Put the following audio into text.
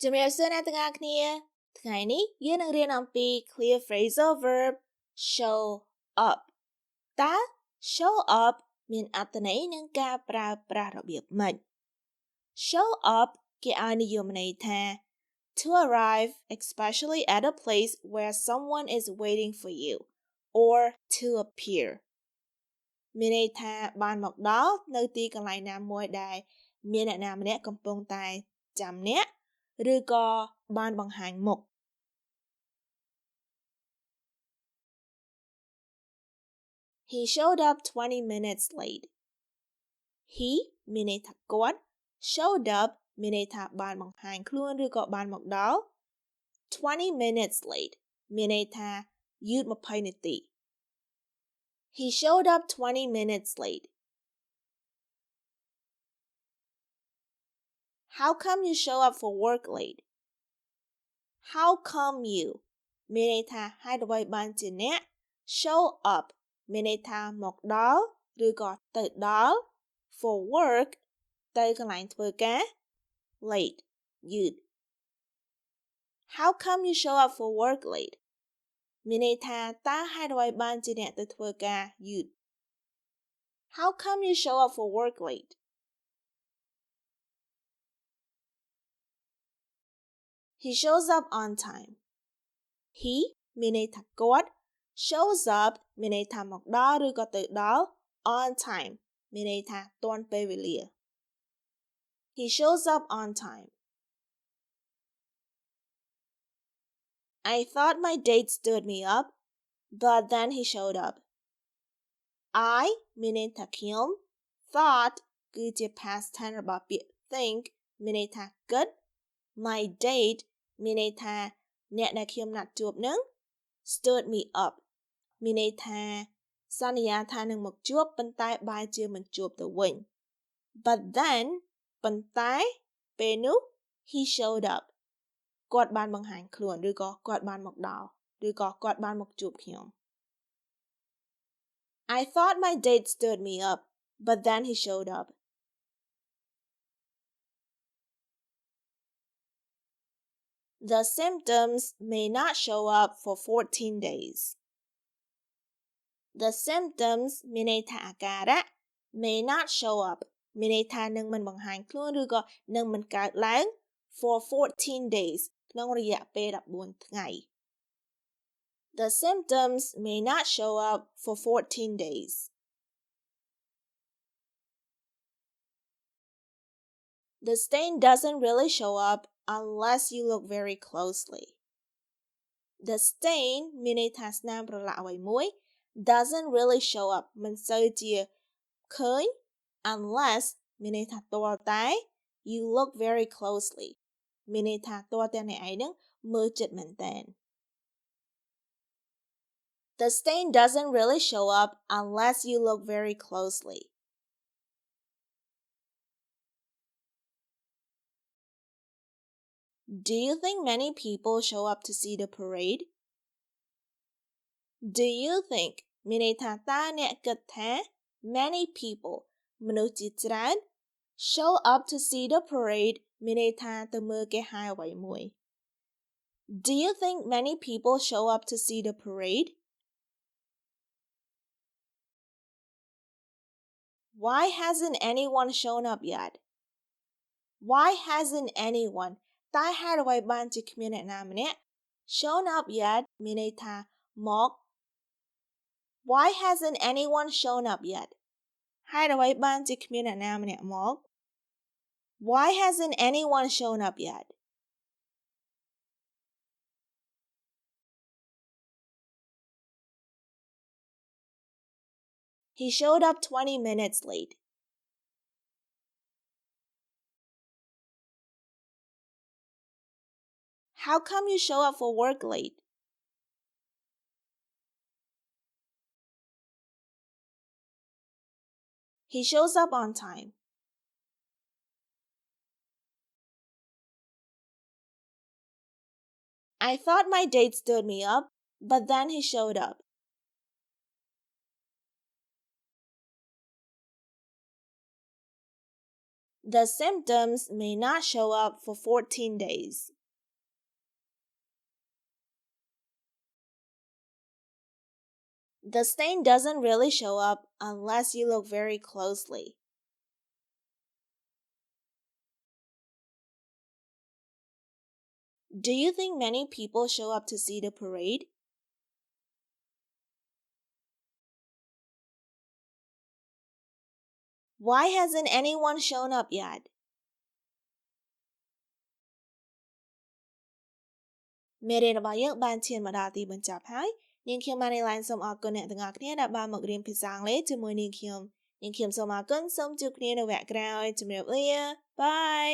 ជំរាបសួរអ្នកទាំងអស់គ្នាថ្ងៃនេះយើងនឹងរៀនអំពី clear phrasal verb show up តើ show up មានអត្ថន័យនិងការប្រើប្រាស់របៀបម៉េច show up គេឲ្យនិយមន័យថា to arrive especially at a place where someone is waiting for you or to appear មានន័យថាបានមកដល់នៅទីកន្លែងណាមួយដែលមានអ្នកណាម្នាក់កំពុងតែចាំអ្នកឬក៏បានបង្ហាញមុខ He showed up 20 minutes late. He មានន័យថាគាត់ showed up មានន័យថាបានបង្ហាញខ្លួនឬក៏បានមកដល់20 minutes late មានន័យថាយឺត20នាទី He showed up 20 minutes late. How come you show up for work late? How come you មានន័យថាហេតុអ្វីបានជាអ្នក show up មានន័យថាមកដល់ឬក៏ទៅដល់ for work ទៅកន្លែងធ្វើការ late យឺត How come you show up for work late មានន័យថាតើហេតុអ្វីបានជាអ្នកទៅធ្វើការយឺត How come you show up for work late? He shows up on time. He មានន័យថាគាត់ shows up មានន័យថាមកដល់ឬក៏ទៅដល់ on time មានន័យថាទាន់ពេលវេលា He shows up on time. I thought my date stood me up, but then he showed up. I មានន័យថាខ្ញុំ thought គឺជា past tense របស់ពាក្យ think មានន័យថាគិត my date មានន័យថាអ្នកដែលខ្ញុំណាត់ជួបនឹង stood me up មានន័យថាសន្យាថានឹងមកជួបប៉ុន្តែបែរជាមិនជួបទៅវិញ but then ប៉ុន្តែពេលនោះ he showed up គាត់បានបង្ហាញខ្លួនឬក៏គាត់បានមកដល់ឬក៏គាត់បានមកជួបខ្ញុំ I thought my date stood me up, but then he showed up. The symptoms may not show up for 14 days. The symptoms មានន័យថាអាការៈ may not show up មានន័យថានឹងមិនបង្ហាញខ្លួនឬក៏នឹងមិនកើតឡើង for 14 days ក្នុងរយៈពេល14ថ្ងៃ The symptoms may not show up for 14 days. The stain doesn't really show up unless you look very closely. The stain មានន័យថាស្នាមប្រឡាក់អ្វីមួយ doesn't really show up មិនសូវជាឃើញ unless មានន័យថាទាល់តែ you look very closely មានន័យថាទាល់តែអ្នកឯងនឹងមើលជិតមែនទែន The stain doesn't really show up unless you look very closely. Do you think many people show up to see the parade? Do you think មានន័យថាតើអ្នកគិតថា many people មនុស្សជាច្រើន show up to see the parade មានន័យថាទៅមើលគេហែអ្វីមួយ Do you think many people show up to see the parade? Why hasn't anyone shown up yet? Why hasn't anyone តើហេតុអ្វីបានជាគ្មានអ្នកណាម្នាក់ shown up yet មានន័យថាមក Why hasn't anyone shown up yet ហេតុអ្វីបានជាគ្មានអ្នកណាម្នាក់មក Why hasn't anyone shown up yet? He showed up 20 minutes late. How come you show up for work late? He shows up on time. I thought my date stood me up, but then he showed up. The symptoms may not show up for 14 days. The stain doesn't really show up unless you look very closely. Do you think many people show up to see the parade? Why hasn't anyone shown up yet? មេរៀនរបស់យើងបានឈានមកដល់ទីបញ្ចប់ហើយនាងខ្ញុំបាននេះឡានសូមអរគុណអ្នកទាំងអស់គ្នាដែលបានមករៀនភាសាអង់គ្លេសជាមួយនាងខ្ញុំសូមអរគុណសូមជួបគ្នានៅវគ្គក្រោយជម្រាបលាបាយ